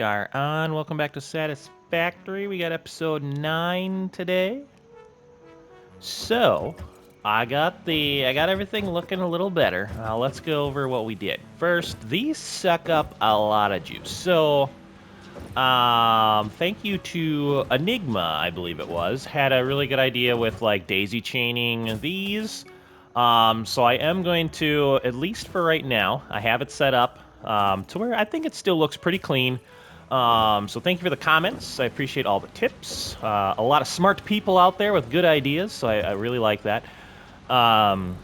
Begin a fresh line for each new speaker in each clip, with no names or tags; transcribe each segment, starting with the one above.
are on. Welcome back to Satisfactory. We got episode 9 today. So, I got everything looking a little better. Let's go over what we did. First, these suck up a lot of juice. So, thank you to Enigma, I believe it was, had a really good idea with like daisy chaining these. So I am going to, at least for right now, I have it set up to where I think it still looks pretty clean. So thank you for the comments. I appreciate all the tips. A lot of smart people out there with good ideas, so I really like that. Um,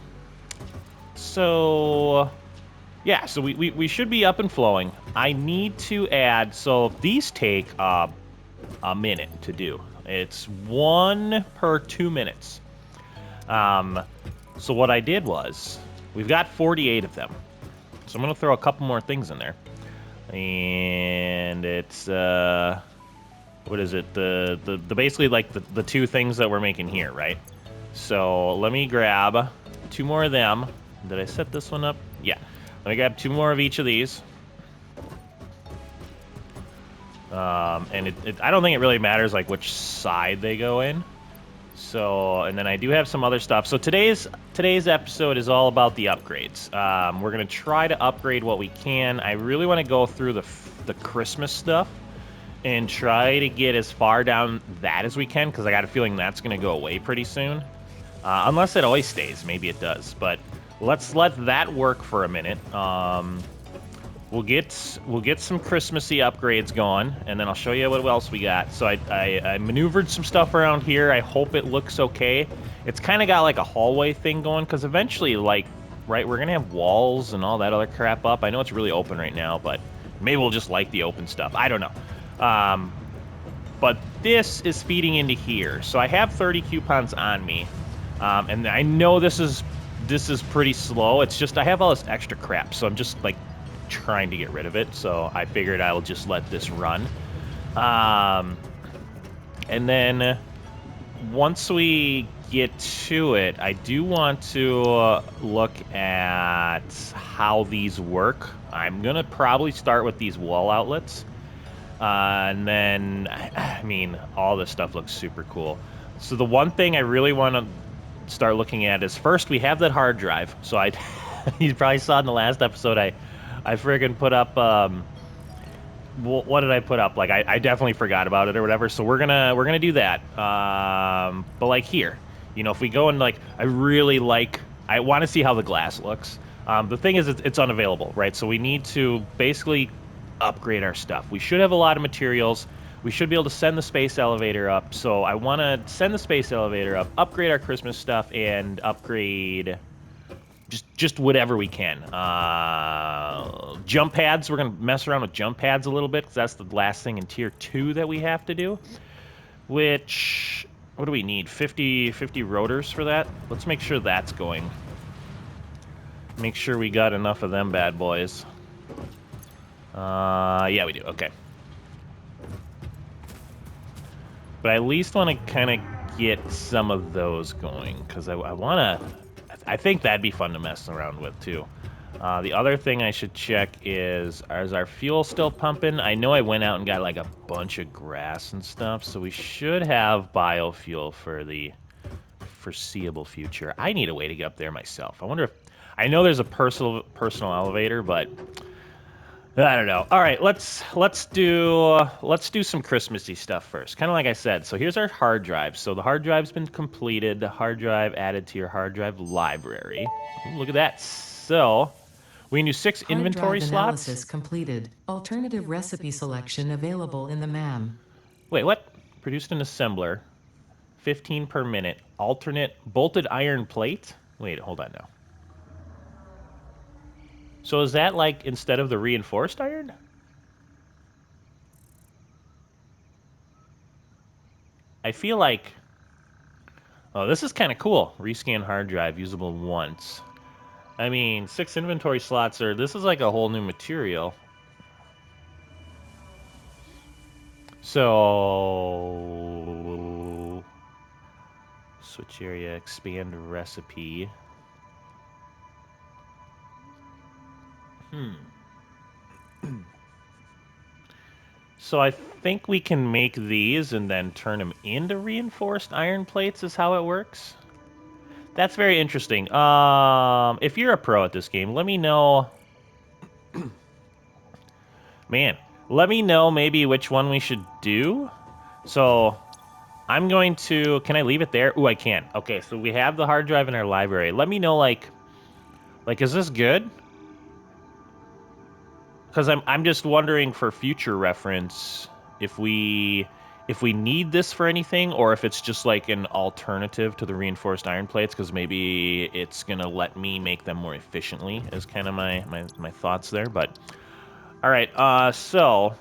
so yeah, so we should be up and flowing. I need to add, so these take a minute to do. It's 1 per 2 minutes. So what I did was, we've got 48 of them. So I'm gonna throw a couple more things in there. And it's, what is it? The basically like the two things that we're making here, right? So let me grab 2 more of them. Did I set this one up? Yeah. Let me grab 2 more of each of these. And I don't think it really matters like which side they go in. So, and then I do have some other stuff. So today's episode is all about the upgrades. We're gonna try to upgrade what we can. I really want to go through the Christmas stuff and try to get as far down that as we can, because I got a feeling that's gonna go away pretty soon. Unless it always stays, maybe it does. But let's let that work for a minute. We'll get some Christmassy upgrades going, and then I'll show you what else we got. So I maneuvered some stuff around here. I hope it looks okay. It's kind of got like a hallway thing going, because eventually, like, right, we're gonna have walls and all that other crap up. I know it's really open right now, but maybe we'll just like the open stuff. I don't know. But this is feeding into here. So I have 30 coupons on me, and I know this is pretty slow. It's just I have all this extra crap, so I'm just like trying to get rid of it, so I figured I'll just let this run. And then once we get to it, I do want to look at how these work. I'm gonna probably start with these wall outlets, and then I mean, all this stuff looks super cool. So the one thing I really want to start looking at is, first, we have that hard drive. So you probably saw in the last episode, I friggin' put up, what did I put up? Like, I definitely forgot about it or whatever, so we're gonna do that. But like here, you know, if we go and like, I want to see how the glass looks. The thing is, it's unavailable, right? So we need to basically upgrade our stuff. We should have a lot of materials. We should be able to send the space elevator up, so I want to send the space elevator up, upgrade our Christmas stuff, and upgrade just whatever we can. Jump pads, we're going to mess around with jump pads a little bit, because that's the last thing in Tier 2 that we have to do. Which, what do we need? 50 rotors for that? Let's make sure that's going. Make sure we got enough of them bad boys. Yeah, we do. Okay. But I at least want to kind of get some of those going, because I want to... I think that'd be fun to mess around with, too. The other thing I should check is our fuel still pumping? I know I went out and got, like, a bunch of grass and stuff, so we should have biofuel for the foreseeable future. I need a way to get up there myself. I wonder if... I know there's a personal elevator, but... I don't know. All right, let's do some Christmassy stuff first. Kind of like I said. So here's our hard drive. So the hard drive's been completed. The hard drive added to your hard drive library. Ooh, look at that. So we can do 6
Hard
inventory
drive
slots.
analysis completed. Alternative recipe selection available in the MAM.
Wait, what? Produced an assembler. 15 per minute. Alternate bolted iron plate. Wait, hold on now. So is that like instead of the reinforced iron? I feel like... Oh, this is kind of cool. Rescan hard drive, usable once. I mean, 6 inventory slots are... This is like a whole new material. So... Switch area, expand recipe. So I think we can make these and then turn them into reinforced iron plates is how it works. That's very interesting. If you're a pro at this game, let me know. Man, let me know maybe which one we should do. So I'm going to, can I leave it there? Ooh, I can. Okay, so we have the hard drive in our library. Let me know, like, is this good? Because I'm just wondering for future reference if we need this for anything, or if it's just like an alternative to the reinforced iron plates, because maybe it's gonna let me make them more efficiently, is kind of my thoughts there. But all right, so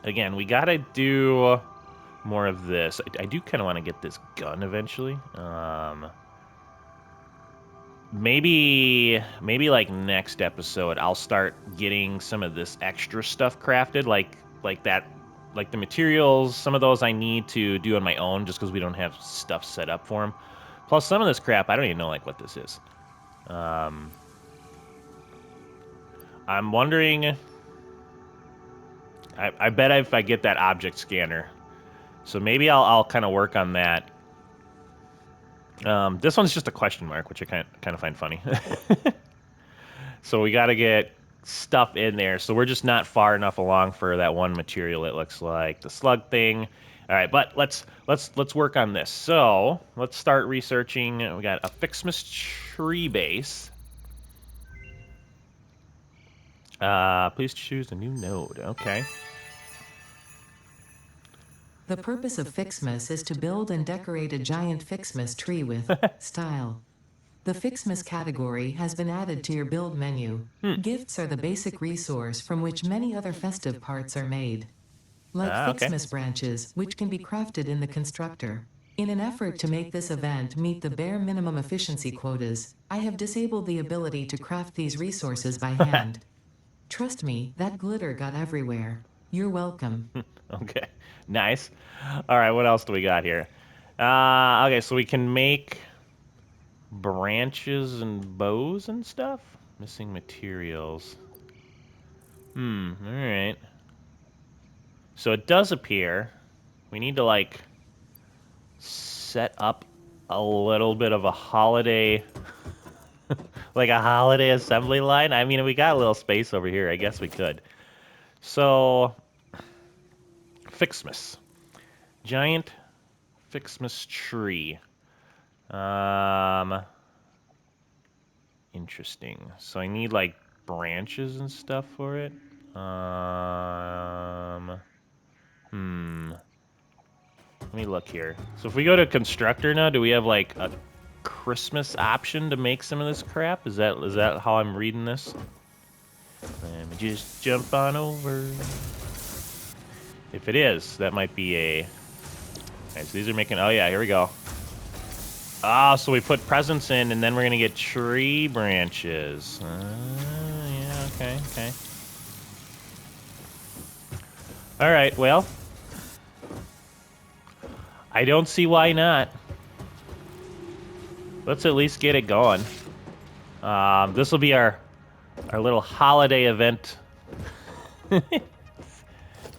again, we gotta do more of this. I do kind of want to get this gun eventually. Maybe like next episode I'll start getting some of this extra stuff crafted, like that, like the materials. Some of those I need to do on my own just because we don't have stuff set up for them. Plus some of this crap I don't even know like what this is. I'm wondering. I bet if I get that object scanner, so maybe I'll kind of work on that. This one's just a question mark, which I kind of find funny. So we got to get stuff in there. So we're just not far enough along for that one material. It looks like the slug thing. All right, but let's work on this. So let's start researching. We got a Fixmas tree base. Please choose a new node. Okay.
The purpose of Fixmas is to build and decorate a giant Fixmas tree with style. The Fixmas category has been added to your build menu. Gifts are the basic resource from which many other festive parts are made. Like
Okay.
Fixmas branches, which can be crafted in the constructor. In an effort to make this event meet the bare minimum efficiency quotas, I have disabled the ability to craft these resources by hand. Trust me, that glitter got everywhere. You're welcome.
Okay. Nice. All right, what else do we got here? Okay, so we can make branches and bows and stuff. Missing materials. All right. So it does appear we need to like set up a little bit of a holiday like a holiday assembly line. I mean, we got a little space over here. I guess we could. So Fixmas. Giant Fixmas tree. Um Interesting. So I need like branches and stuff for it. Let me look here. So if we go to constructor now, do we have like a Christmas option to make some of this crap? Is that how I'm reading this? Let me just jump on over. If it is, that might be a. Okay, so these are making. Oh yeah, here we go. Ah, so we put presents in, and then we're gonna get tree branches. Yeah, okay. All right, well, I don't see why not. Let's at least get it going. This will be our little holiday event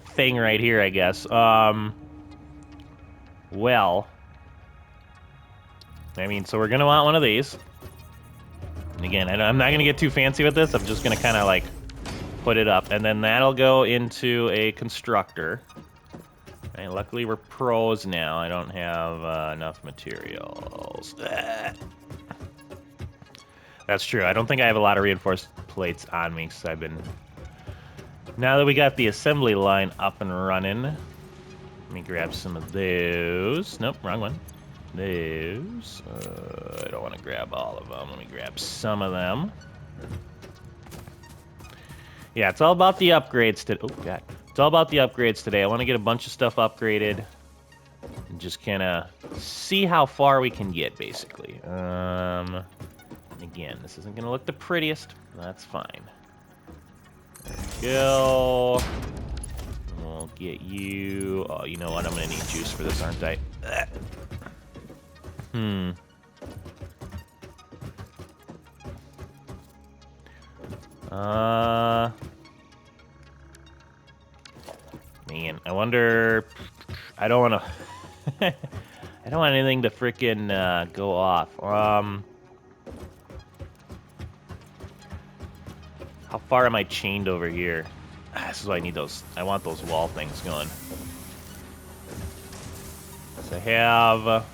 thing right here, I guess. Well, I mean, so we're gonna want one of these. And again, I'm not gonna get too fancy with this. I'm just gonna kind of like put it up, and then that'll go into a constructor. Right, luckily we're pros now. I don't have enough materials. That's true. I don't think I have a lot of reinforced plates on me, because I've been... Now that we got the assembly line up and running, let me grab some of those. Nope, wrong one. Those. I don't want to grab all of them. Let me grab some of them. Yeah, it's all about the upgrades today. Oh, God. It's all about the upgrades today. I want to get a bunch of stuff upgraded and just kind of see how far we can get, basically. Again, this isn't going to look the prettiest. That's fine. There we go. We'll get you... Oh, you know what? I'm going to need juice for this, aren't I? I wonder... I don't want to... I don't want anything to frickin' go off. How far am I chained over here? This is why I need those... I want those wall things going. So I have...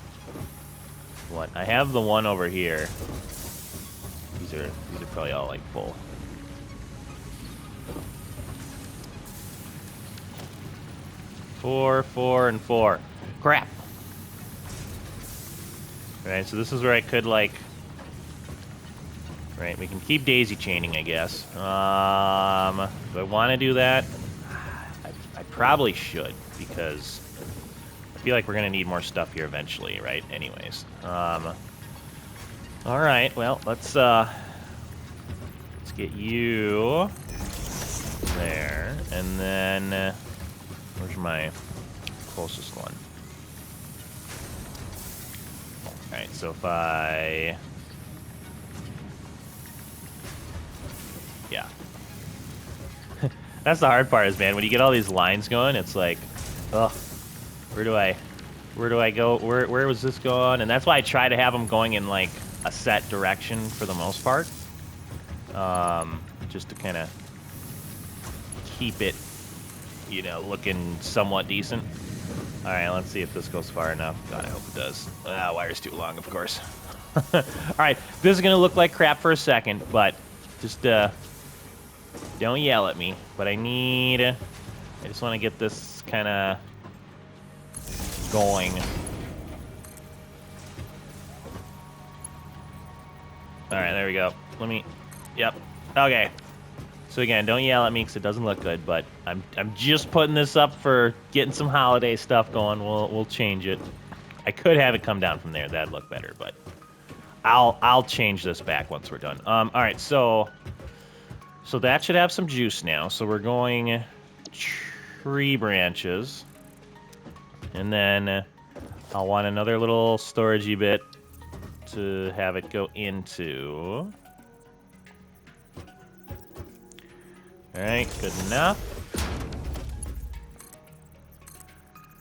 what? I have the one over here. These are probably all, like, full. Four, and 4. Crap! Alright, so this is where I could, like... Right, we can keep daisy chaining, I guess. Do I want to do that? I probably should, because I feel like we're going to need more stuff here eventually, right? Anyways. Alright, well, let's get you there, and then... where's my closest one? Alright, so if I... yeah. That's the hard part is, man, when you get all these lines going, it's like, ugh, where do I go? Where was this going? And that's why I try to have them going in, like, a set direction for the most part. Just to kind of keep it, you know, looking somewhat decent. All right, let's see if this goes far enough. God, I hope it does. Wire's too long, of course. All right, this is going to look like crap for a second, but just don't yell at me. But I just want to get this kind of going. All right, there we go. Yep. Okay. So again, don't yell at me because it doesn't look good, but I'm just putting this up for getting some holiday stuff going. We'll change it. I could have it come down from there. That'd look better, but I'll change this back once we're done. All right, so that should have some juice now. So we're going tree branches, and then I'll want another little storagey bit to have it go into. All right, good enough.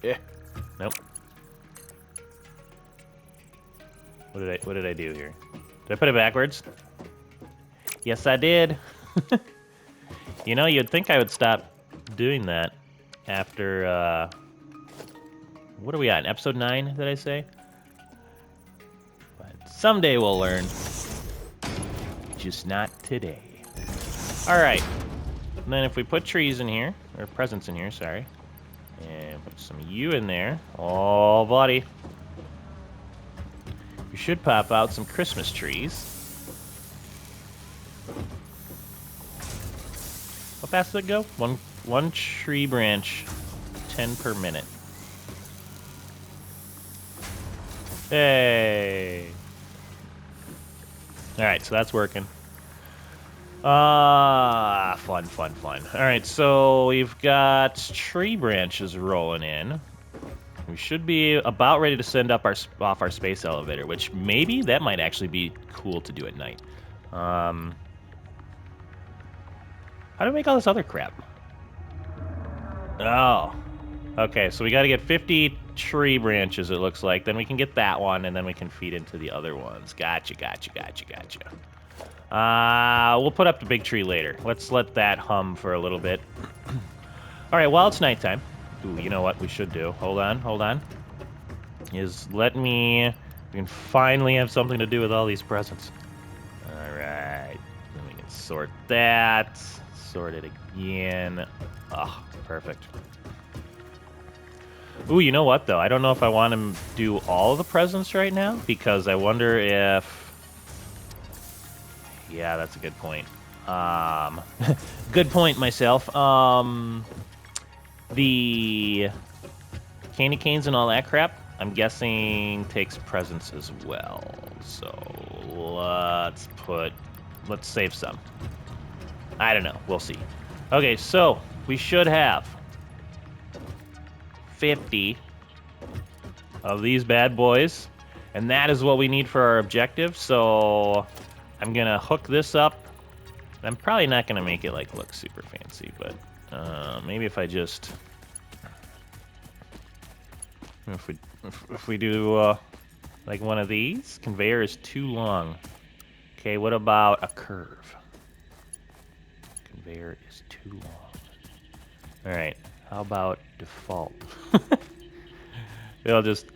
Yeah. Nope. What did I do here? Did I put it backwards? Yes, I did. You know, you'd think I would stop doing that after, what are we at? Episode 9, did I say? But someday we'll learn. Just not today. All right. And then if we put trees in here, or presents in here, sorry, and put some you in there, oh, buddy, we should pop out some Christmas trees. How fast does it go? One tree branch, 10 per minute. Hey. All right, so that's working. Fun. All right, so we've got tree branches rolling in. We should be about ready to send up off our space elevator, which maybe that might actually be cool to do at night. How do I make all this other crap? Oh. Okay, so we got to get 50 tree branches, it looks like. Then we can get that one, and then we can feed into the other ones. Gotcha. We'll put up the big tree later. Let's let that hum for a little bit. All right, while it's nighttime. Ooh, you know what we should do? Hold on. We can finally have something to do with all these presents. All right. Then we can sort that. Sort it again. Oh, perfect. Ooh, you know what, though? I don't know if I want to do all of the presents right now, because I wonder if... Yeah, that's a good point. Good point, myself. The candy canes and all that crap, I'm guessing takes presents as well. So let's save some. I don't know. We'll see. Okay, so we should have 50 of these bad boys, and that is what we need for our objective. So I'm gonna hook this up. I'm probably not gonna make it like look super fancy, but maybe if I just If we do like one of these, conveyor is too long. Okay, what about a curve? Conveyor is too long. All right, how about default? It'll just.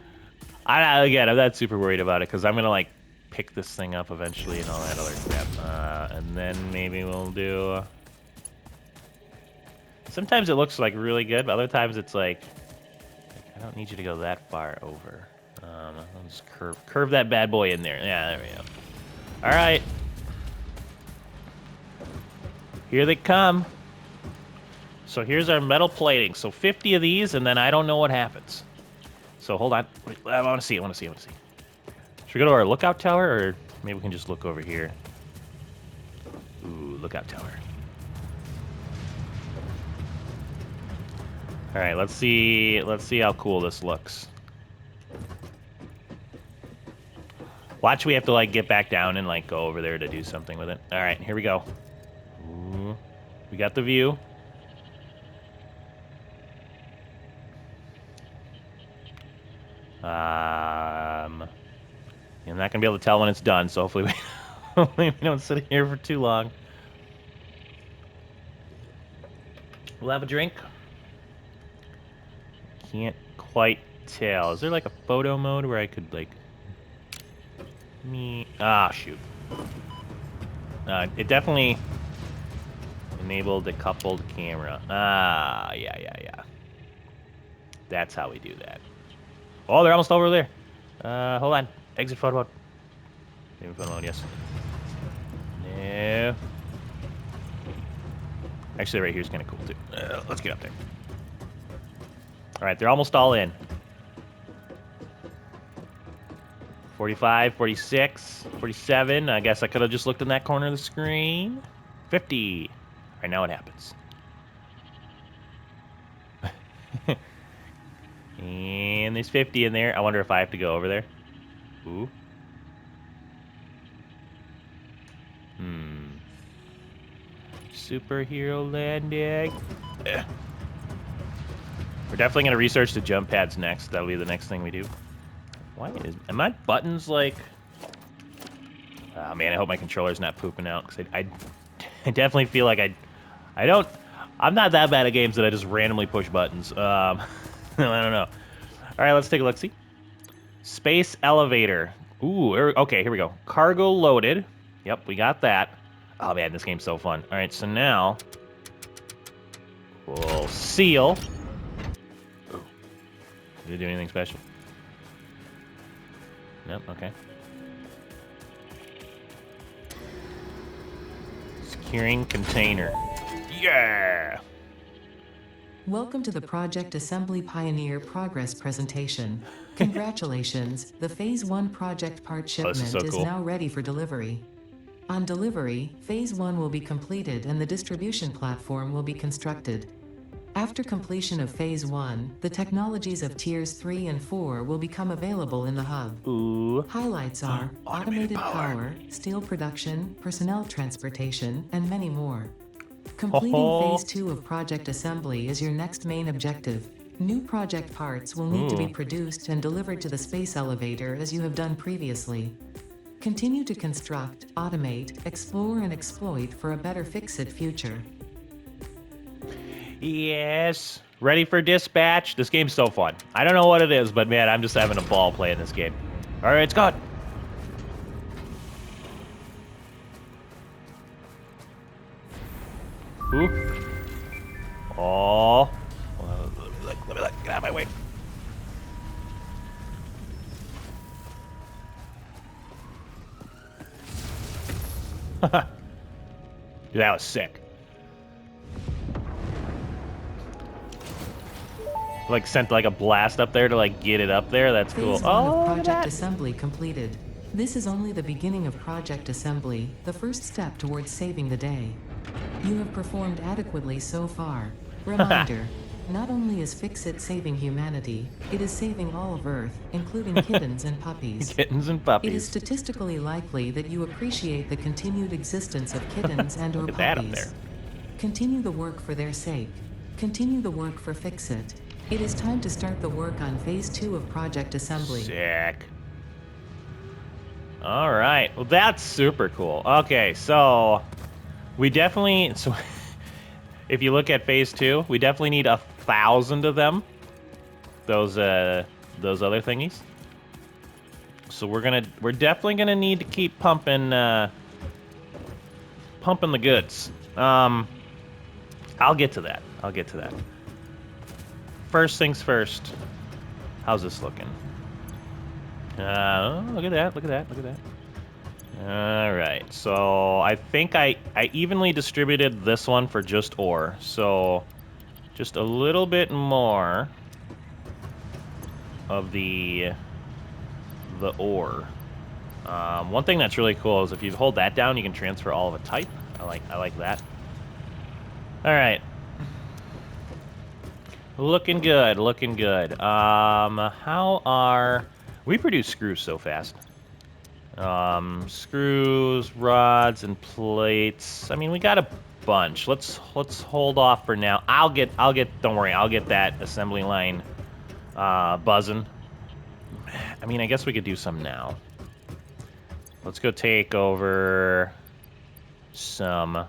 Again, I'm not super worried about it because I'm gonna like pick this thing up eventually and all that other crap. And then maybe we'll do. Sometimes it looks like really good, but other times it's like I don't need you to go that far over. I'll just curve that bad boy in there. Yeah, there we go. All right. Here they come. So here's our metal plating. So 50 of these, and then I don't know what happens. So hold on. Wait, I want to see. Should we go to our lookout tower, or maybe we can just look over here? Ooh, lookout tower. All right, let's see how cool this looks. Watch, we have to like get back down and like go over there to do something with it. All right, here we go. Ooh, we got the view. I'm not gonna be able to tell when it's done, so hopefully we don't sit here for too long. We'll have a drink. Can't quite tell. Is there like a photo mode where I could like shoot. It definitely enabled the coupled camera. Yeah. That's how we do that. Oh, they're almost over there. Hold on. Exit photo mode. Exit photo mode, yes. No. Actually, right here's kind of cool too. Let's get up there. All right, they're almost all in. 45, 46, 47. I guess I could have just looked in that corner of the screen. 50. All right, now what happens? And there's 50 in there. I wonder if I have to go over there. Ooh. Superhero landing. We're definitely gonna research the jump pads next. That'll be the next thing we do. Am my buttons like? Oh man, I hope my controller's not pooping out because I definitely feel like I'm not that bad at games that I just randomly push buttons. I don't know. All right, let's take a look. See, space elevator. Ooh, okay, here we go. Cargo loaded. Yep, we got that. Oh man, this game's so fun. All right, so now we'll seal. Ooh. Did it do anything special? Nope, okay. Securing container. Yeah!
Welcome to the Project Assembly Pioneer Progress presentation. Congratulations, the Phase 1 project part shipment is now ready for delivery. On delivery, Phase 1 will be completed and the distribution platform will be constructed. After completion of Phase 1, the technologies of Tiers 3 and 4 will become available in the hub.
Ooh.
Highlights are automated power, steel production, personnel transportation, and many more. Completing Phase 2 of Project Assembly is your next main objective. New project parts will need to be produced and delivered to the space elevator as you have done previously. Continue to construct, automate, explore, and exploit for a better Fix-It future.
Yes. Ready for dispatch? This game's so fun. I don't know what it is, but man, I'm just having a ball playing this game. All right, it's gone. Ooh. Oh. Let me look. Get out of my way. That was sick. Like sent like a blast up there to like get it up there. That's cool.
Phase 1 of Project Assembly completed. This is only the beginning of Project Assembly, the first step towards saving the day. You have performed adequately so far. Reminder, not only is Fix-It saving humanity, it is saving all of Earth, including kittens and puppies.
Kittens and puppies.
It is statistically likely that you appreciate the continued existence of kittens and or
Look at that up
puppies.
there.
Continue the work for their sake. Continue the work for Fix-It. It is time to start the work on Phase 2 of Project Assembly.
Sick. All right. Well, that's super cool. Okay, so we definitely... So if you look at Phase 2, we definitely need 1,000 of them. Those other thingies. So we're definitely gonna need to keep pumping pumping the goods. I'll get to that. First things first. How's this looking? Look at that. All right. So I think I evenly distributed this one for just ore. So just a little bit more of the ore. One thing that's really cool is if you hold that down, you can transfer all of a type. I like that. All right. Looking good. How are... We produce screws so fast. Screws, rods, and plates. I mean, we got a bunch. Let's hold off for now. Don't worry, I'll get that assembly line buzzing. I mean, I guess we could do some now. Let's go take over some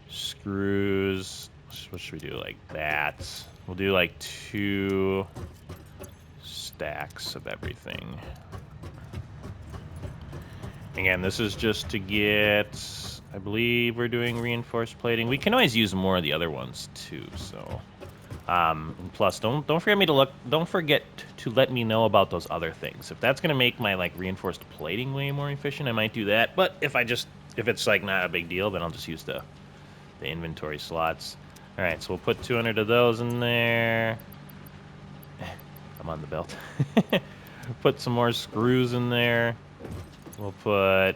screws. What should we do? Like that. We'll do like 2 stacks of everything. Again, this is just to get... I believe we're doing reinforced plating. We can always use more of the other ones too. So, and plus, don't forget to let me know about those other things. If that's gonna make my like reinforced plating way more efficient, I might do that. But if it's like not a big deal, then I'll just use the inventory slots. All right, so we'll put 200 of those in there. I'm on the belt. Put some more screws in there. We'll put.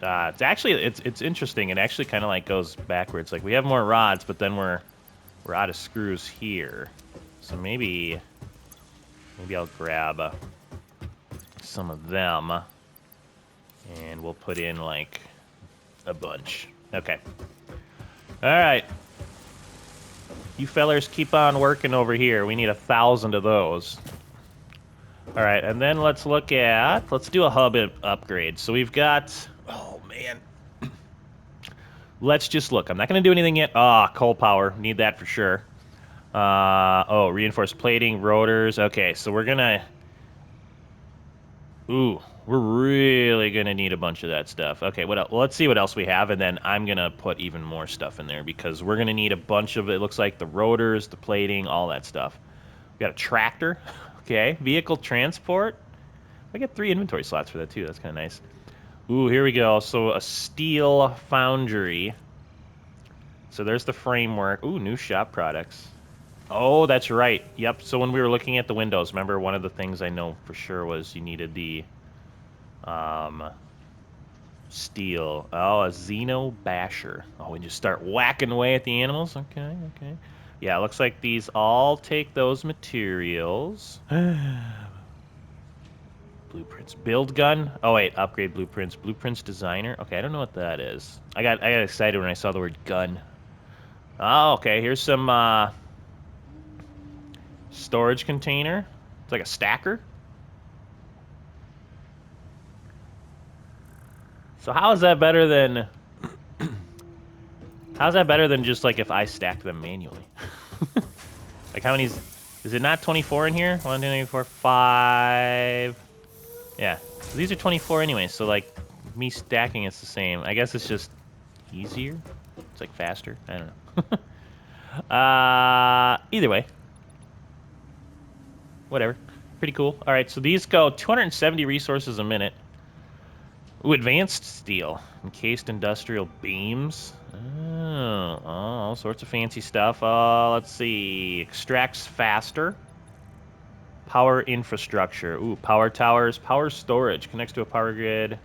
It's interesting. It actually kind of like goes backwards. Like we have more rods, but then we're out of screws here. So maybe I'll grab some of them, and we'll put in like a bunch. Okay. All right. You fellers keep on working over here. We need 1,000 of those. All right, and then let's do a hub upgrade. So we've got, oh man. Let's just look. I'm not going to do anything yet. Coal power. Need that for sure. Reinforced plating, rotors. Okay, so we're going to... Ooh, we're really going to need a bunch of that stuff. Okay, what else? Well, let's see what else we have, and then I'm going to put even more stuff in there because we're going to need a bunch of it. It looks like the rotors, the plating, all that stuff. We got a tractor. Okay, vehicle transport. I get 3 inventory slots for that, too. That's kind of nice. Ooh, here we go. So a steel foundry. So there's the framework. Ooh, new shop products. Oh, that's right. Yep. So when we were looking at the windows, remember one of the things I know for sure was you needed the steel. Oh, a Xeno basher. Oh, we just start whacking away at the animals. Okay. Yeah, it looks like these all take those materials. Blueprints. Build gun. Oh wait, upgrade blueprints. Blueprints designer. Okay, I don't know what that is. I got excited when I saw the word gun. Oh, okay. Here's some storage container. It's like a stacker. So how is that better than... How's that better than just like if I stacked them manually? Like how many... Is it not 24 in here? 1, 2, 3, 4, 5... Yeah. So these are 24 anyway, so like me stacking it's the same. I guess it's just easier. It's like faster. I don't know. Either way. Whatever. Pretty cool. All right, so these go 270 resources a minute. Ooh, advanced steel. Encased industrial beams. Oh, all sorts of fancy stuff. Let's see. Extracts faster. Power infrastructure. Ooh, power towers. Power storage. Connects to a power grid.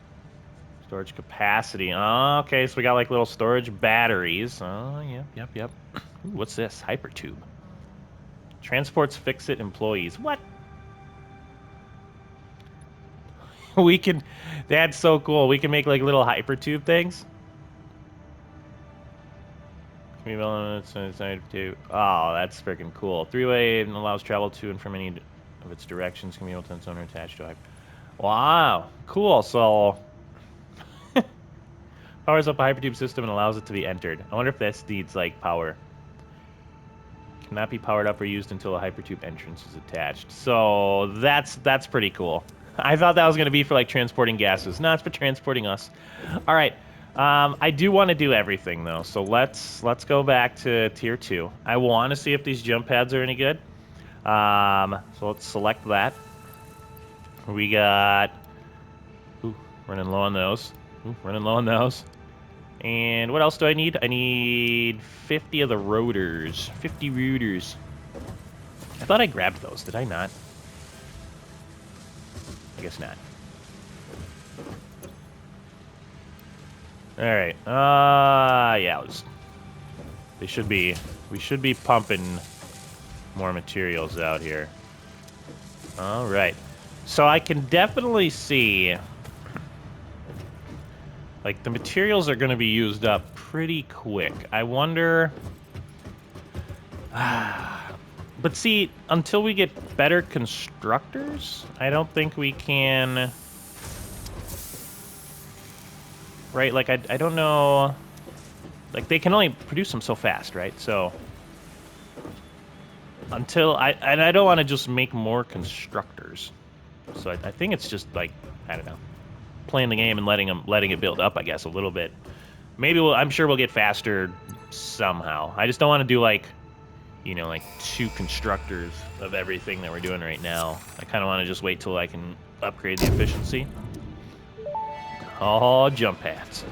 Storage capacity. Oh, okay, so we got like little storage batteries. Oh, yep. Ooh, what's this? Hypertube. Transports fix-it employees. What? We can... That's so cool. We can make like little hypertube things. Can Can be built inside too. Oh, that's freaking cool. Three-way and allows travel to and from any of its directions. Can be built on its own or attached to it. Wow, cool. So powers up a hypertube system and allows it to be entered. I wonder if this needs like power. Cannot be powered up or used until a hypertube entrance is attached. So that's pretty cool. I thought that was going to be for like transporting gases. No, it's for transporting us. All right. I do want to do everything though, so let's go back to tier 2. I want to see if these jump pads are any good. So let's select that. We got running low on those. Running low on those. And what else do I need? I need 50 of the rotors. 50 rotors. I thought I grabbed those. Did I not? I guess not. All right. Yeah. We should be pumping more materials out here. All right. So I can definitely see, like, the materials are going to be used up pretty quick. I wonder. But see, until we get better constructors, I don't think we can. Right, like, I don't know. Like, they can only produce them so fast, right? So, until I don't want to just make more constructors. So I think it's just, like, I don't know, playing the game and letting it build up, I guess, a little bit. Maybe I'm sure we'll get faster somehow. I just don't want to do, like, you know, like 2 constructors of everything that we're doing right now. I kind of want to just wait till I can upgrade the efficiency. Oh, jump pads.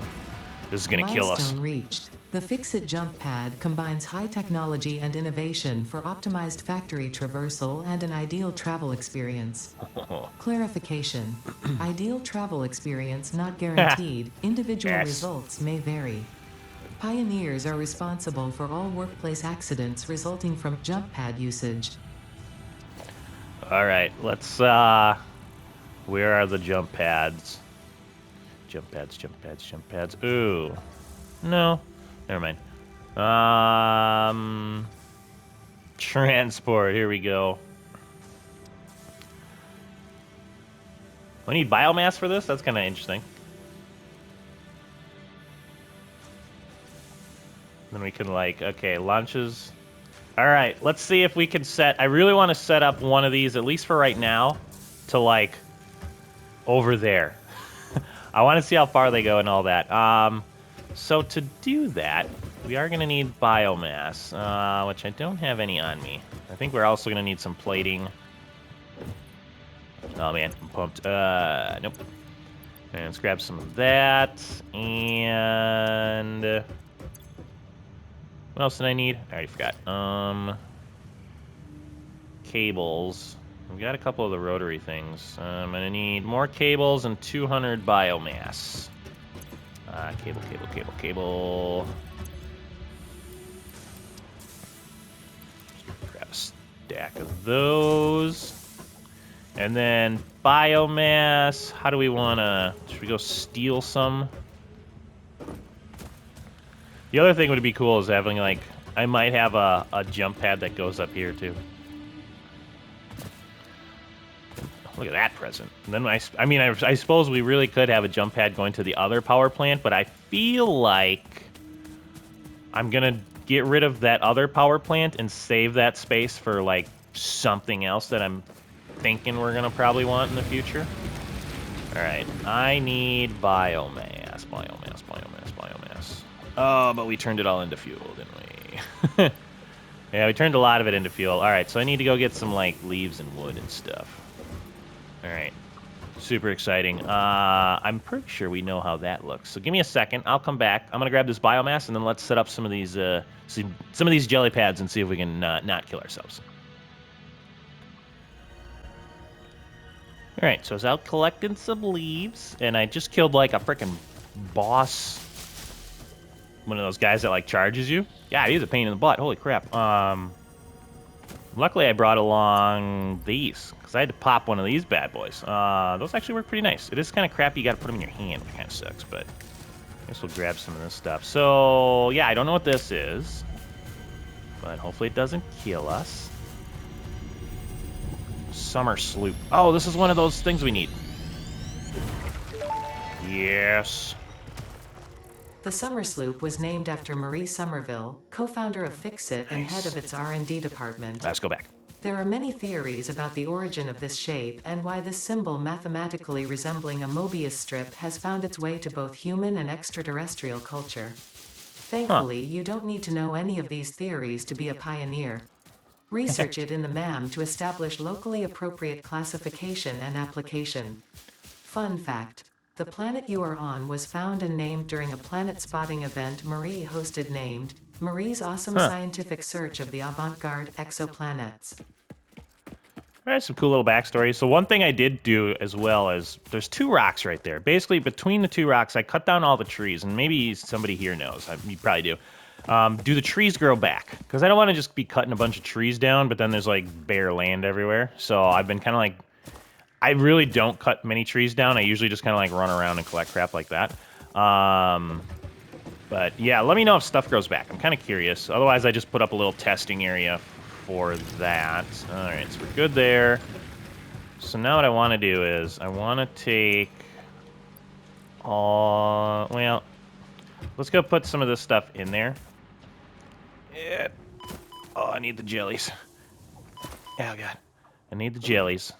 This is gonna kill us.
Milestone reached. The Fix-It jump pad combines high technology and innovation for optimized factory traversal and an ideal travel experience. Clarification. Ideal travel experience not guaranteed. Individual results may vary. Pioneers are responsible for all workplace accidents resulting from jump pad usage.
All right, let's, where are the jump pads? Jump pads, jump pads, jump pads. Ooh. No. Never mind. Transport. Here we go. We need biomass for this? That's kind of interesting. Then we can, like, okay, launches. All right, let's see if we can set. I really want to set up one of these, at least for right now, to, like, over there. I want to see how far they go and all that. So to do that, we are going to need biomass, which I don't have any on me. I think we're also going to need some plating. Oh, man, I'm pumped. Nope. And let's grab some of that. And what else did I need? I already forgot. Cables. We got a couple of the rotary things. I'm gonna need more cables and 200 biomass. Cable. Grab a stack of those. And then biomass. How do we wanna? Should we go steal some? The other thing would be cool is having, like, I might have a jump pad that goes up here too. Look at that present. And then I mean, I suppose we really could have a jump pad going to the other power plant, but I feel like I'm gonna get rid of that other power plant and save that space for, like, something else that I'm thinking we're gonna probably want in the future. All right, I need biomass. Oh, but we turned it all into fuel, didn't we? Yeah, we turned a lot of it into fuel. All right, so I need to go get some, like, leaves and wood and stuff. All right, super exciting. I'm pretty sure we know how that looks. So give me a second. I'll come back. I'm gonna grab this biomass and then let's set up some of these jelly pads and see if we can not kill ourselves. All right, so I was out collecting some leaves, and I just killed, like, a freaking boss. One of those guys that, like, charges you. Yeah, he's a pain in the butt. Holy crap. Luckily I brought along these, because I had to pop one of these bad boys. Those actually work pretty nice. It is kind of crappy. You got to put them in your hand, which kind of sucks, but I guess we'll grab some of this stuff. So, yeah, I don't know what this is. but hopefully it doesn't kill us. Summer sloop. Oh, this is one of those things we need. Yes.
The Summer Sloop was named after Marie Somerville, co-founder of Fixit and head
Nice.
of its R&D department.
Let's go back.
There are many theories about the origin of this shape and why this symbol mathematically resembling a Mobius strip has found its way to both human and extraterrestrial culture. Thankfully, you don't need to know any of these theories to be a pioneer. Research it in the MAM to establish locally appropriate classification and application. Fun fact. The planet you are on was found and named during a planet spotting event Marie hosted named Marie's Awesome Scientific Search of the Avant-Garde Exoplanets.
All right, some cool little backstory. So one thing I did do as well is there's 2 rocks right there. Basically, between the 2 rocks, I cut down all the trees, and maybe somebody here knows. You probably do. Do the trees grow back? Because I don't want to just be cutting a bunch of trees down, but then there's like bare land everywhere. So I've been kind of like, I really don't cut many trees down. I usually just kind of like run around and collect crap like that. But yeah, let me know if stuff grows back. I'm kind of curious. Otherwise, I just put up a little testing area for that. All right, so we're good there. So now what I want to do is I want to take all, well, let's go put some of this stuff in there. Yeah. Oh, I need the jellies. Oh, God. I need the jellies.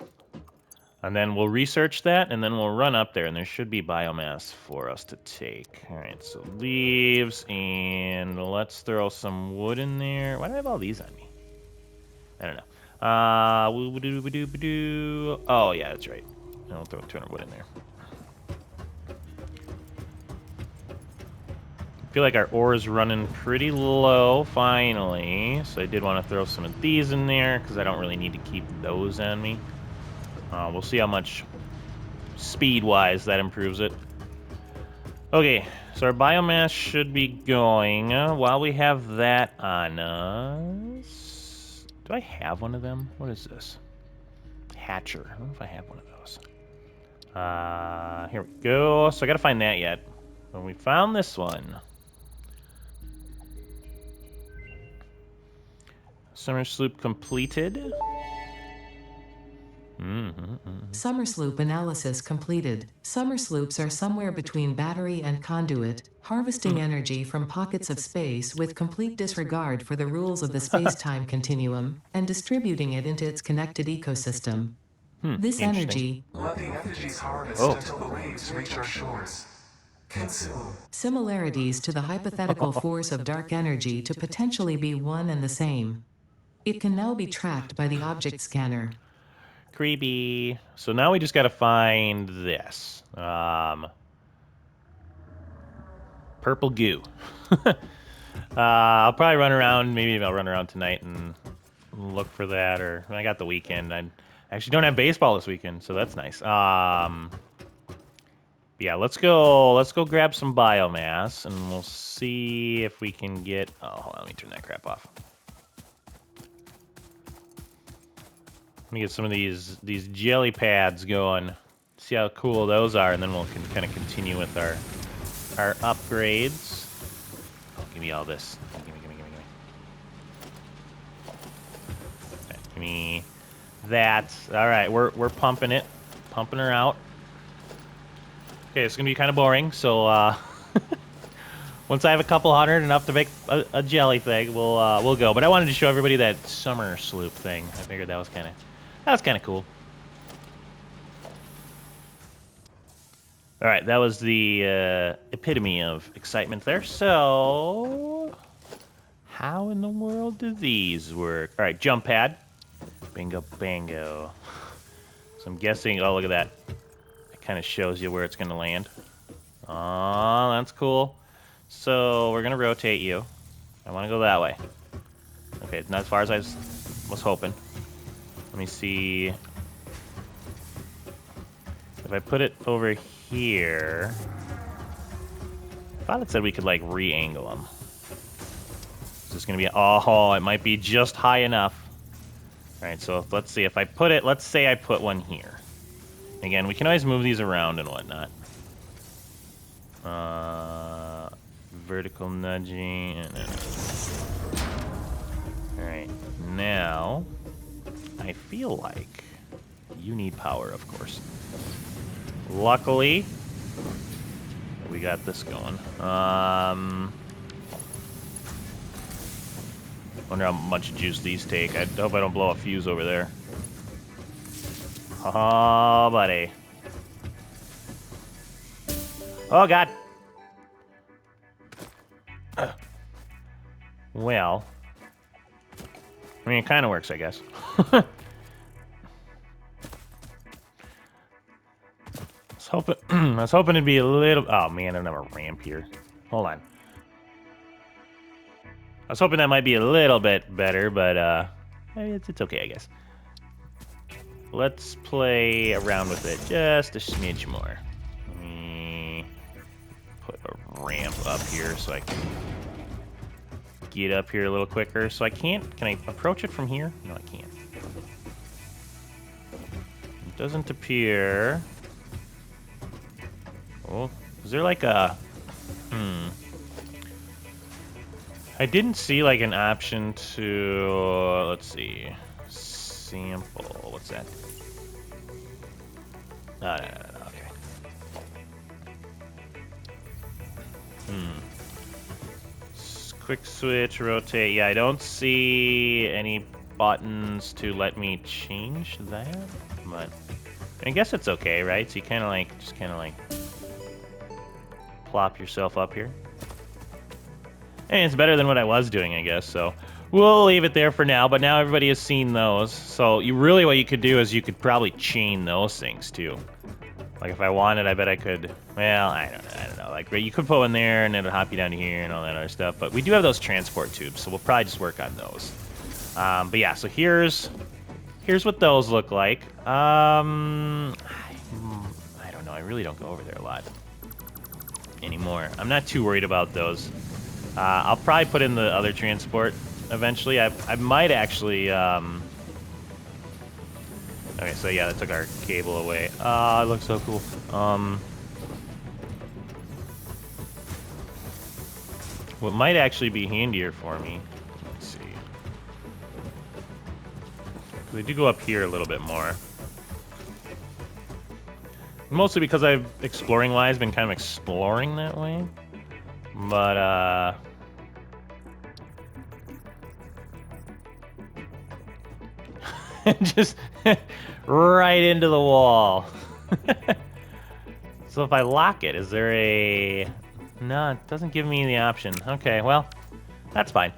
And then we'll research that, and then we'll run up there, and there should be biomass for us to take. All right, so leaves, and let's throw some wood in there. Why do I have all these on me? I don't know. Oh, yeah, that's right. I'll throw 200 wood in there. I feel like our ore is running pretty low, finally. So I did want to throw some of these in there, because I don't really need to keep those on me. We'll see how much speed-wise that improves it. Okay, so our biomass should be going. While we have that on us... Do I have one of them? What is this? Hatcher. I don't know if I have one of those. Here we go. So I gotta find that yet. When we found this one. Summer sloop completed.
Summer sloop analysis completed. Summer sloops are somewhere between battery and conduit, harvesting energy from pockets of space with complete disregard for the rules of the space-time continuum, and distributing it into its connected ecosystem. This energy,
let the energies harvest until the waves reach our shores. Consume.
Similarities to the hypothetical force of dark energy to potentially be one and the same. It can now be tracked by the object scanner.
Creepy. So now we just gotta find this. Purple goo. I'll probably run around, maybe I'll run around tonight and look for that, or I got the weekend. I actually don't have baseball this weekend, so that's nice. Yeah, let's go grab some biomass, and we'll see if we can get... Oh, hold on, let me turn that crap off. Let me get some of these jelly pads going. See how cool those are, and then we'll kind of continue with our upgrades. Oh, give me all this. Give me. Okay, give me that. All right, we're pumping it, pumping her out. Okay, it's gonna be kind of boring. So once I have a couple hundred, enough to make a jelly thing, we'll go. But I wanted to show everybody that summer sloop thing. I figured that was kind of cool. All right, that was the epitome of excitement there. So, how in the world do these work? All right, jump pad. Bingo, bango. So I'm guessing, oh, look at that. It kind of shows you where it's going to land. Oh, that's cool. So we're going to rotate you. I want to go that way. Okay, not as far as I was hoping. Let me see. If I put it over here... I thought it said we could, like, re-angle them. Is this going to be... Oh, it might be just high enough. Alright, so let's see. If I put it... Let's say I put one here. Again, we can always move these around and whatnot. Vertical nudging... Alright, now I feel like you need power, of course. Luckily, we got this going. Wonder how much juice these take. I hope I don't blow a fuse over there. Oh, buddy. Oh, God. Well, I mean, it kind of works, I guess. I was hoping it'd be a little. Oh man, I don't have a ramp here. Hold on. I was hoping that might be a little bit better, but it's okay, I guess. Let's play around with it just a smidge more. Let me put a ramp up here so I can get up here a little quicker. So I can't. Can I approach it from here? No, I can't. It doesn't appear. Oh, is there like a... I didn't see like an option to... Let's see. Sample. What's that? No, okay. Quick switch, rotate. Yeah, I don't see any buttons to let me change that, but I guess it's okay, right? So you kind of like, just kind of like plop yourself up here. And it's better than what I was doing, I guess, so we'll leave it there for now, but now everybody has seen those. So you really, what you could do is you could probably chain those things too. Like if I wanted, I bet I could, well, I don't know. Like you could put one there and it'll hop you down to here and all that other stuff. But we do have those transport tubes, so we'll probably just work on those. But yeah, so here's what those look like. I don't know. I really don't go over there a lot anymore. I'm not too worried about those. I'll probably put in the other transport eventually. I might actually... Okay, so yeah, that took our cable away. Ah, it looks so cool. What might actually be handier for me... Let's see. They do go up here a little bit more. Mostly because I've, exploring-wise, been kind of exploring that way. But, just right into the wall. So if I lock it, is there a... No, it doesn't give me the option. Okay, well, that's fine.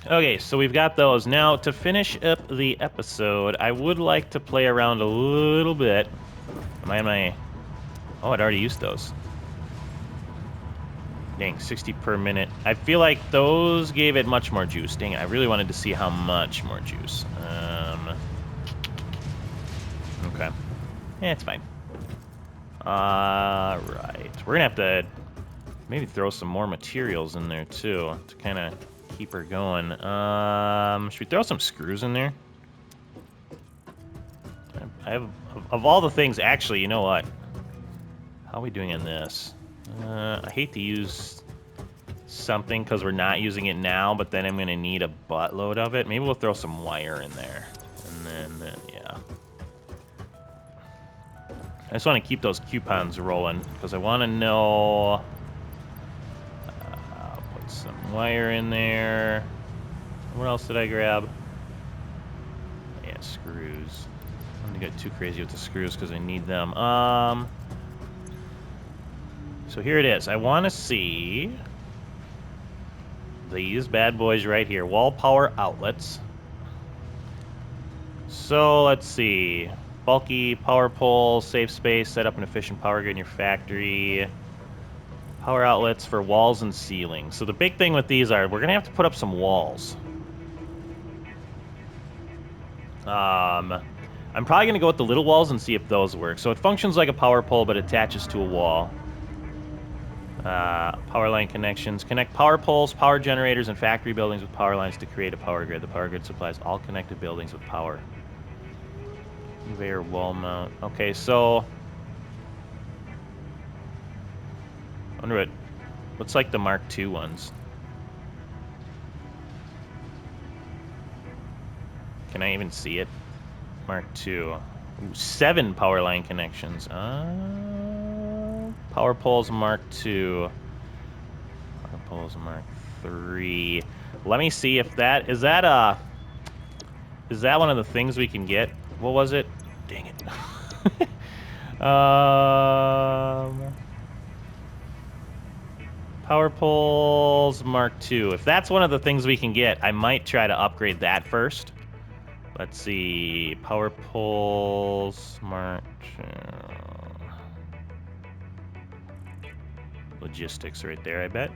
Okay, so we've got those. Now, to finish up the episode, I would like to play around a little bit. Am I on my... Oh, I'd already used those. Dang, 60 per minute. I feel like those gave it much more juice. Dang, I really wanted to see how much more juice. Okay. Yeah, it's fine. Right. We're gonna have to maybe throw some more materials in there, too, to kind of keep her going. Should we throw some screws in there? I have... Of all the things... Actually, you know what? How are we doing in this? I hate to use something because we're not using it now, but then I'm going to need a buttload of it. Maybe we'll throw some wire in there. And then, yeah. I just want to keep those coupons rolling because I want to know... I'll put some wire in there. What else did I grab? Yeah, screws. I'm going to get too crazy with the screws because I need them. So here it is. I want to see these bad boys right here. Wall power outlets. So let's see. Bulky power pole, safe space, set up an efficient power grid in your factory. Power outlets for walls and ceilings. So the big thing with these are we're going to have to put up some walls. I'm probably going to go with the little walls and see if those work. So it functions like a power pole but attaches to a wall. Power line connections. Connect power poles, power generators, and factory buildings with power lines to create a power grid. The power grid supplies all connected buildings with power. Conveyor wall mount. Okay, so... I wonder what's like the Mark II ones. Can I even see it? Mark II. Ooh, 7 power line connections. Power poles Mark II. Power poles Mark III. Let me see if that is that one of the things we can get? What was it? Dang it. Power poles Mark II. If that's one of the things we can get, I might try to upgrade that first. Let's see. Power poles Mark II. Logistics right there, I bet.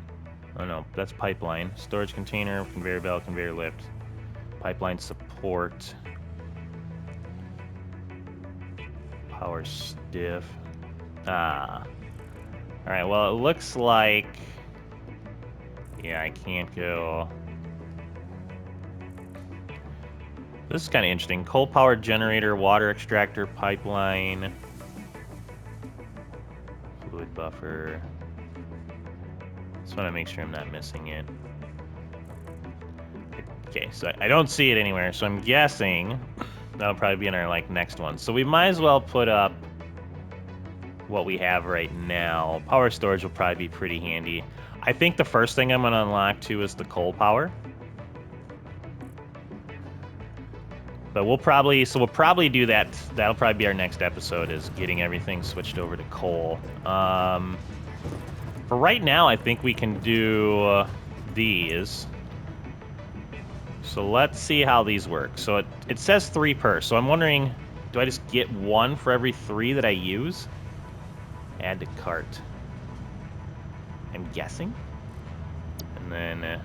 Oh no, that's pipeline. Storage container, conveyor belt, conveyor lift. Pipeline support. Power stiff. Ah. Alright, well, it looks like... Yeah, I can't go... This is kind of interesting. Coal-powered generator, water extractor, pipeline... Fluid buffer... Just want to make sure I'm not missing it. Okay, so I don't see it anywhere, so I'm guessing that'll probably be in our, like, next one. So we might as well put up what we have right now. Power storage will probably be pretty handy. I think the first thing I'm going to unlock, too, is the coal power. But we'll probably do that. That'll probably be our next episode, is getting everything switched over to coal. For right now, I think we can do these. So let's see how these work. So it says 3 per. So I'm wondering, do I just get 1 for every 3 that I use? Add to cart. I'm guessing. And then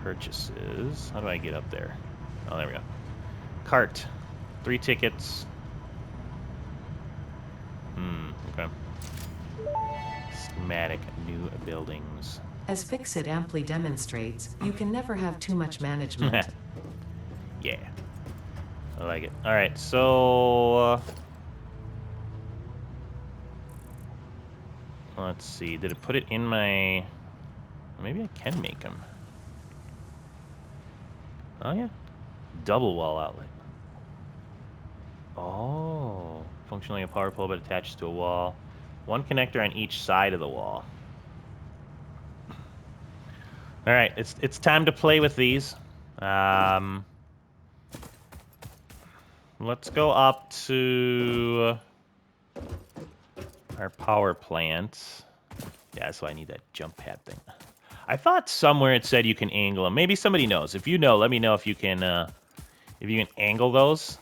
purchases. How do I get up there? Oh, there we go. Cart. 3 tickets. Okay. Schematic. New buildings.
As Fix-It amply demonstrates, you can never have too much management.
Yeah. I like it. All right, so... let's see. Did it put it in my... Maybe I can make them. Oh, yeah. Double wall outlet. Oh. Functionally a power pole, but attaches to a wall. 1 connector on each side of the wall. All right, it's time to play with these. Let's go up to our power plant. Yeah, that's why I need that jump pad thing. I thought somewhere it said you can angle them. Maybe somebody knows. If you know, let me know if you can angle those.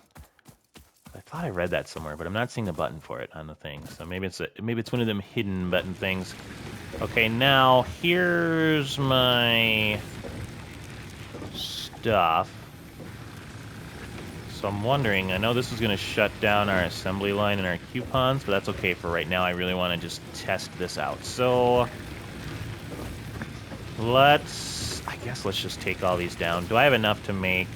I thought I read that somewhere, but I'm not seeing the button for it on the thing. So maybe it's one of them hidden button things. Okay, now here's my stuff. So I'm wondering, I know this is going to shut down our assembly line and our coupons, but that's okay for right now. I really want to just test this out. So I guess let's just take all these down. Do I have enough to make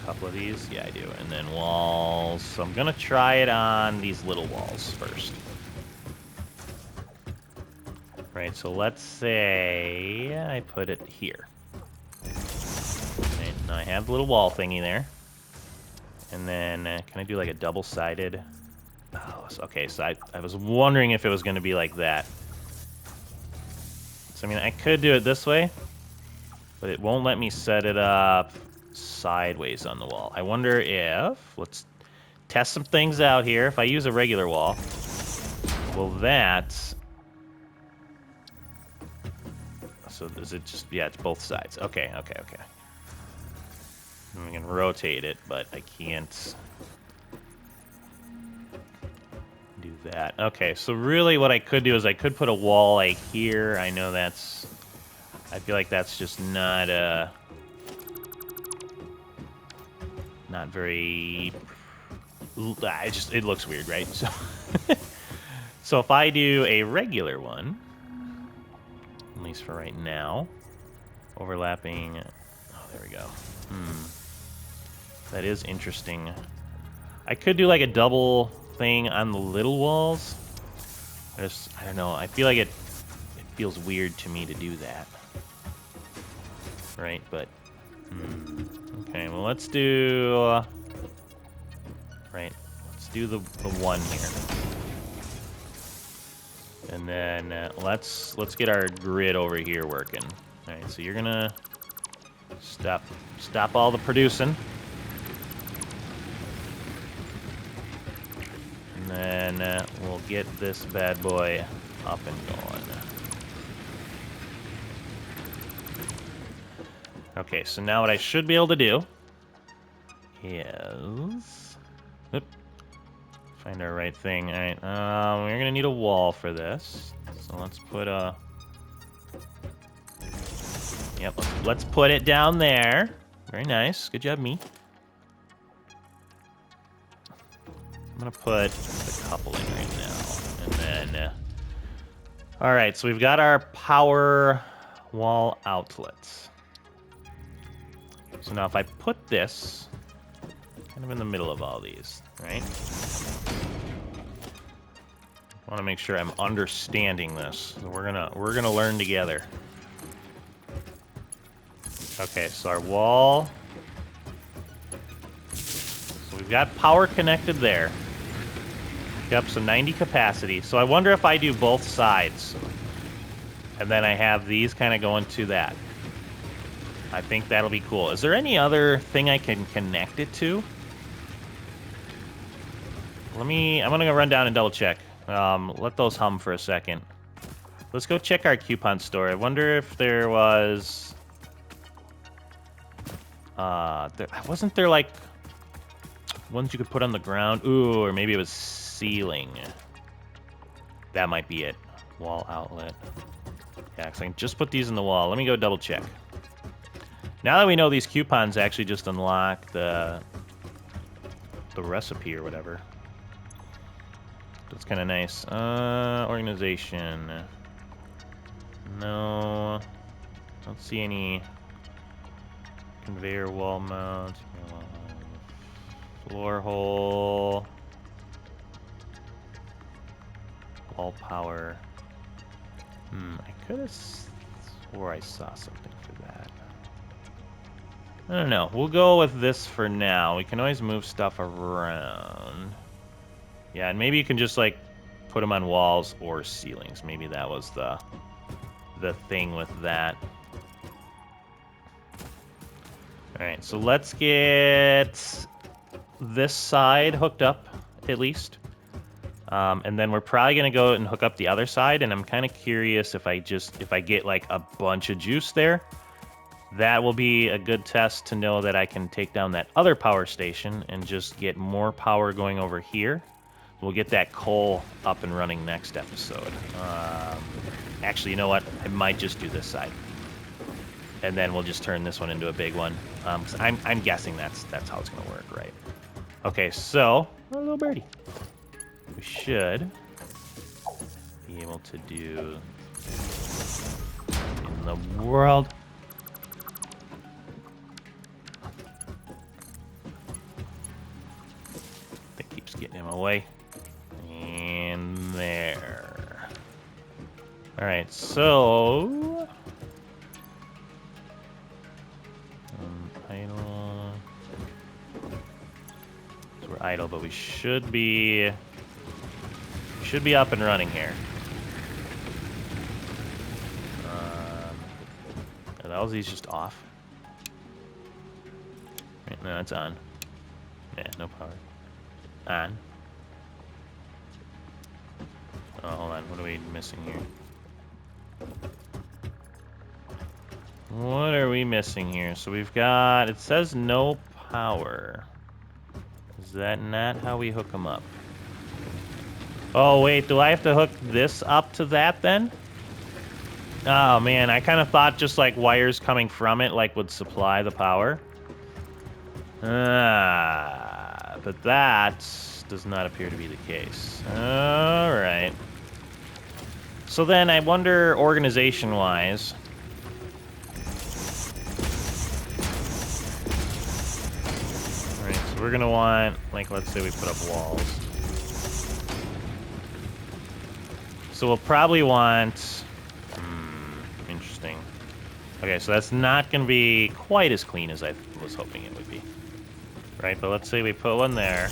a couple of these? Yeah, I do. And then walls. So I'm going to try it on these little walls first. Right, so let's say I put it here. Right, now I have the little wall thingy there. And then, can I do like a double-sided? Oh, okay, so I was wondering if it was going to be like that. So, I mean, I could do it this way, but it won't let me set it up sideways on the wall. I wonder if, let's test some things out here. If I use a regular wall, will that... So is it just, yeah, it's both sides. Okay. I can rotate it, but I can't do that. Okay, so really what I could do is I could put a wall like here. I know I feel like that's just not very, it looks weird, right? So, so if I do a regular one, at least for right now, overlapping, oh, there we go. That is interesting. I could do like a double thing on the little walls. I don't know. I feel like it feels weird to me to do that. Right, but Okay, well, let's do... right, let's do the one here. And then let's get our grid over here working. All right, so you're gonna stop all the producing. And then we'll get this bad boy up and going. Okay, so now what I should be able to do is... Oop, find our right thing. All right, we're gonna need a wall for this. So let's put a... Yep, let's put it down there. Very nice. Good job, me. I'm gonna put the coupling right now, and then... all right, so we've got our power wall outlets. So now if I put this kind of in the middle of all these, right? I want to make sure I'm understanding this. So we're gonna learn together. Okay, so our wall. So we've got power connected there. Got up some 90 capacity. So I wonder if I do both sides. And then I have these kind of going to that. I think that'll be cool. Is there any other thing I can connect it to? I'm gonna go run down and double check. Let those hum for a second. Let's go check our coupon store. I wonder if there was... wasn't there like ones you could put on the ground? Ooh, or maybe it was ceiling. That might be it. Wall outlet. Yeah, because I can just put these in the wall. Let me go double check. Now that we know these coupons actually just unlock the recipe or whatever. That's kind of nice. Organization. No. Don't see any conveyor wall mount. Floor hole. Wall power. I could have swore I saw something for that. I don't know. We'll go with this for now. We can always move stuff around. Yeah, and maybe you can just, like, put them on walls or ceilings. Maybe that was the thing with that. Alright, so let's get this side hooked up, at least. And then we're probably going to go and hook up the other side, and I'm kind of curious if I get, like, a bunch of juice there. That will be a good test to know that I can take down that other power station and just get more power going over here. We'll get that coal up and running next episode. Actually, you know what? I might just do this side. And then we'll just turn this one into a big one. 'Cause I'm guessing that's how it's going to work, right? Okay, so... oh, little birdie. We should be able to do... in the world... that keeps getting him away. And there. Alright, so... idle... so we're idle, but we should be up and running here. Are all these just off? Right, no, it's on. Yeah, no power. On. Oh, hold on. What are we missing here? What are we missing here? So we've got... it says no power. Is that not how we hook them up? Oh, wait. Do I have to hook this up to that, then? Oh, man. I kind of thought just, like, wires coming from it, like, would supply the power. But that does not appear to be the case. All right. So then I wonder, organization-wise... Alright, so we're gonna want, like, let's say we put up walls. So we'll probably want... interesting. Okay, so that's not going to be quite as clean as I was hoping it would be. Right, but let's say we put one there.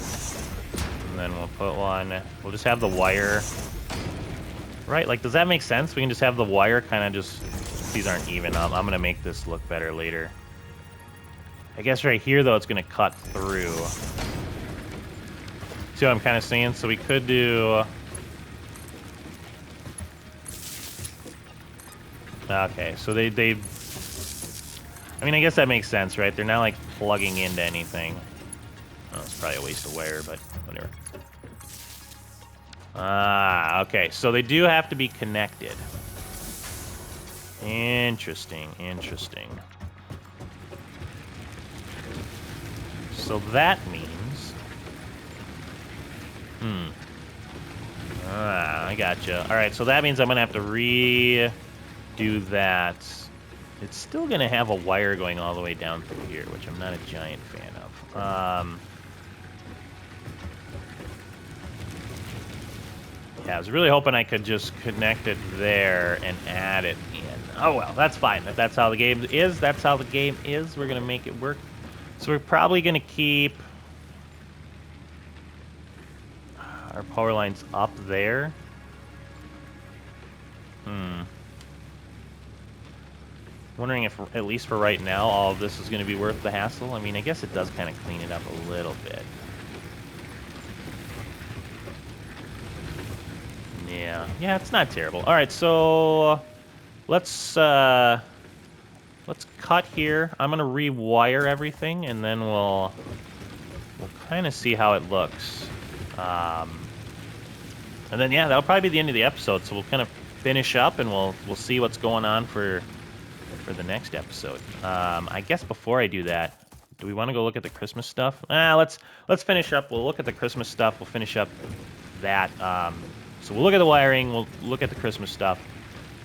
And then we'll put one... We'll just have the wire... Right, like, does that make sense? We can just have the wire kind of just... These aren't even up. I'm going to make this look better later. I guess right here, though, it's going to cut through. See what I'm kind of saying? So we could do... Okay, so they... I mean, I guess that makes sense, right? They're not, like, plugging into anything. Oh, it's probably a waste of wire, but whatever. Ah, okay. So they do have to be connected. Interesting, interesting. So that means... Ah, I gotcha. Alright, so that means I'm going to have to redo that. It's still going to have a wire going all the way down through here, which I'm not a giant fan of. Yeah, I was really hoping I could just connect it there and add it in. Oh, well, that's fine. If that's how the game is, that's how the game is. We're going to make it work. So we're probably going to keep our power lines up there. Wondering if, at least for right now, all of this is going to be worth the hassle. I mean, I guess it does kind of clean it up a little bit. Yeah, it's not terrible. All right, so let's cut here. I'm gonna rewire everything, and then we'll kind of see how it looks. And then yeah, that'll probably be the end of the episode. So we'll kind of finish up, and we'll see what's going on for the next episode. I guess before I do that, do we want to go look at the Christmas stuff? Let's finish up. We'll look at the Christmas stuff. We'll finish up that. So we'll look at the wiring, we'll look at the Christmas stuff,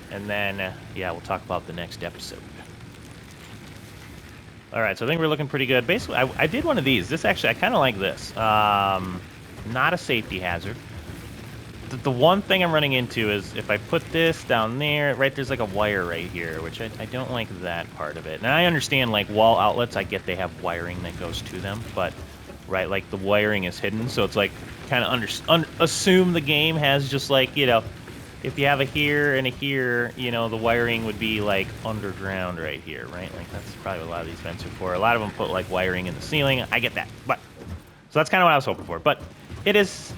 and then, yeah, we'll talk about the next episode. All right, so I think we're looking pretty good. Basically, I did one of these. This actually, I kind of like this. Not a safety hazard. The one thing I'm running into is if I put this down there, right, there's like a wire right here, which I don't like that part of it. Now, I understand, like, wall outlets, I get they have wiring that goes to them, but, right, like, the wiring is hidden, so it's like, kind of assume the game has just like, you know, if you have a here and a here, you know, the wiring would be like underground right here, right? Like that's probably what a lot of these vents are for. A lot of them put like wiring in the ceiling. I get that, but so that's kind of what I was hoping for. But it is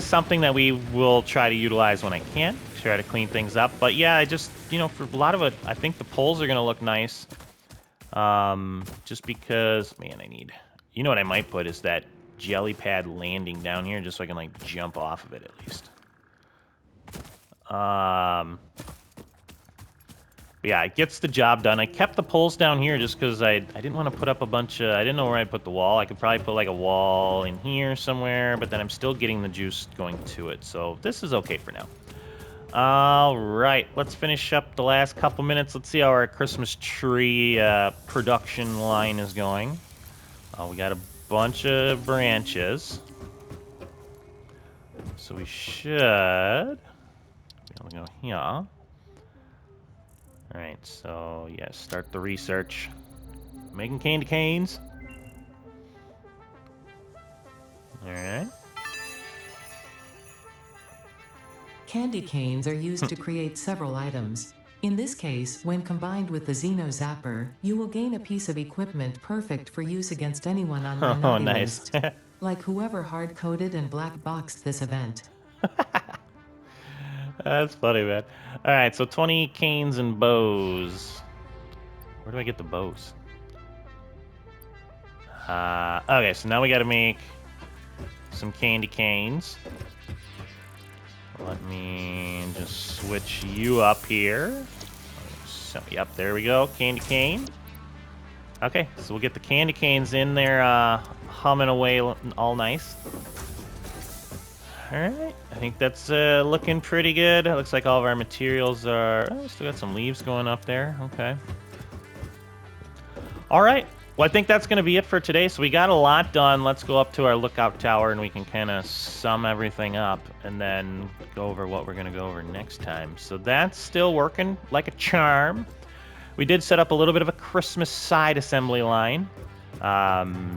something that we will try to utilize when I can, try to clean things up. But yeah, I just, you know, for a lot of it, I think the poles are gonna look nice. Just because, man, you know what I might put is that jelly pad landing down here just so I can like jump off of it at least. Yeah, it gets the job done. I kept the poles down here just because I didn't want to put up a bunch of... I didn't know where I'd put the wall. I could probably put like a wall in here somewhere, but then I'm still getting the juice going to it. So this is okay for now. All right, let's finish up the last couple minutes. Let's see how our Christmas tree production line is going. We got a bunch of branches, so we should be able to go here. All right, so yeah, start the research. Making candy canes. All right.
Candy canes are used to create several items. In this case, when combined with the Xeno Zapper, you will gain a piece of equipment perfect for use against anyone on my naughty
nice.
list. Like whoever hard-coded and black-boxed this event.
That's funny, man. All right, so 20 canes and bows. Where do I get the bows? Okay, so now we got to make some candy canes. Let me just switch you up here. So, yep, there we go. Candy cane. Okay, so we'll get the candy canes in there humming away all nice. All right, I think that's looking pretty good. It looks like all of our materials are... Oh, still got some leaves going up there. Okay. All right. Well, I think that's going to be it for today. So we got a lot done. Let's go up to our lookout tower and we can kind of sum everything up and then go over what we're going to go over next time. So that's still working like a charm. We did set up a little bit of a Christmas side assembly line,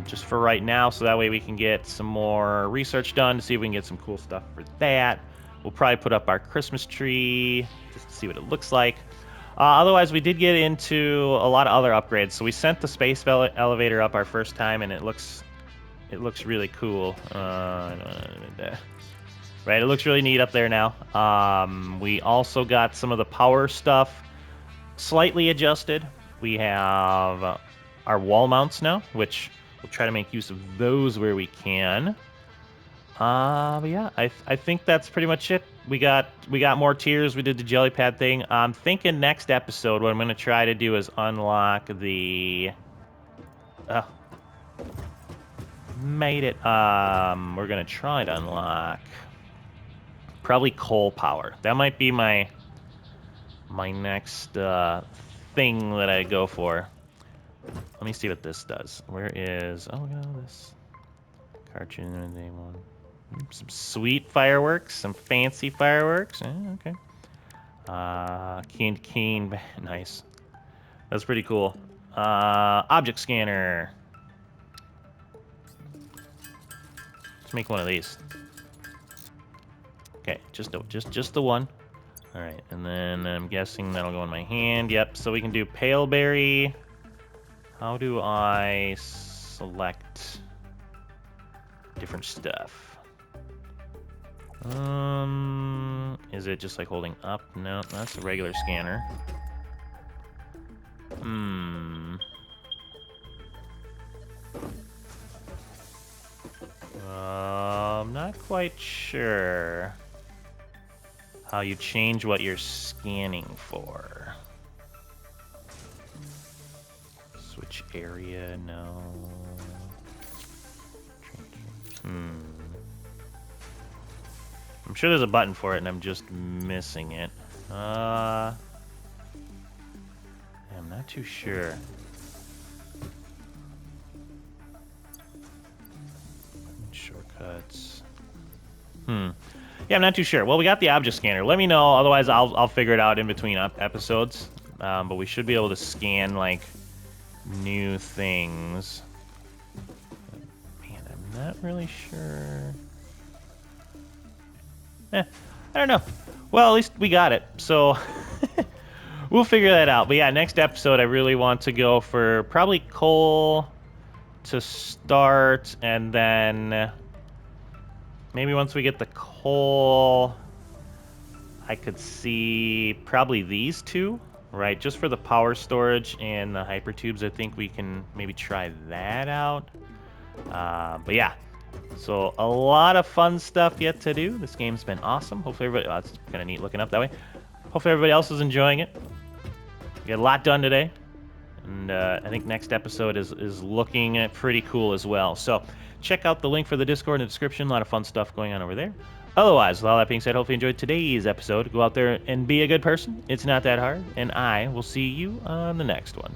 just for right now, so that way we can get some more research done to see if we can get some cool stuff for that. We'll probably put up our Christmas tree just to see what it looks like. Otherwise, we did get into a lot of other upgrades. So we sent the space elevator up our first time, and it looks really cool. Right, it looks really neat up there now. We also got some of the power stuff slightly adjusted. We have our wall mounts now, which we'll try to make use of those where we can. But yeah, I think that's pretty much it. We got more tiers. We did the jelly pad thing. I'm thinking next episode what I'm gonna try to do is unlock the. Made it. We're gonna try to unlock probably coal power. That might be my next thing that I go for. Let me see what this does. Where is? Oh, look at all this. Cartoon day one. Some sweet fireworks, some fancy fireworks. Okay. Keen. Nice. That's pretty cool. Object scanner. Let's make one of these. Okay, just the one. All right, and then I'm guessing that'll go in my hand. Yep. So we can do pale berry. How do I select different stuff? Is it just like holding up? No, that's a regular scanner. I'm not quite sure how you change what you're scanning for. Switch area, no. I'm sure there's a button for it, and I'm just missing it. I'm not too sure. Shortcuts. Yeah, I'm not too sure. Well, we got the object scanner. Let me know. Otherwise, I'll figure it out in between episodes. But we should be able to scan like new things. Man, I'm not really sure. I don't know. Well, at least we got it. So we'll figure that out. But yeah, next episode, I really want to go for probably coal to start, and then maybe once we get the coal, I could see probably these two, right? Just for the power storage and the hypertubes, I think we can maybe try that out. But yeah, so a lot of fun stuff yet to do. This game's been awesome. Hopefully everybody, oh, that's kind of neat looking up that way. Hopefully everybody else is enjoying it. We got a lot done today. And I think next episode is looking pretty cool as well. So check out the link for the Discord in the description. A lot of fun stuff going on over there. Otherwise, with all that being said, hopefully you enjoyed today's episode. Go out there and be a good person. It's not that hard. And I will see you on the next one.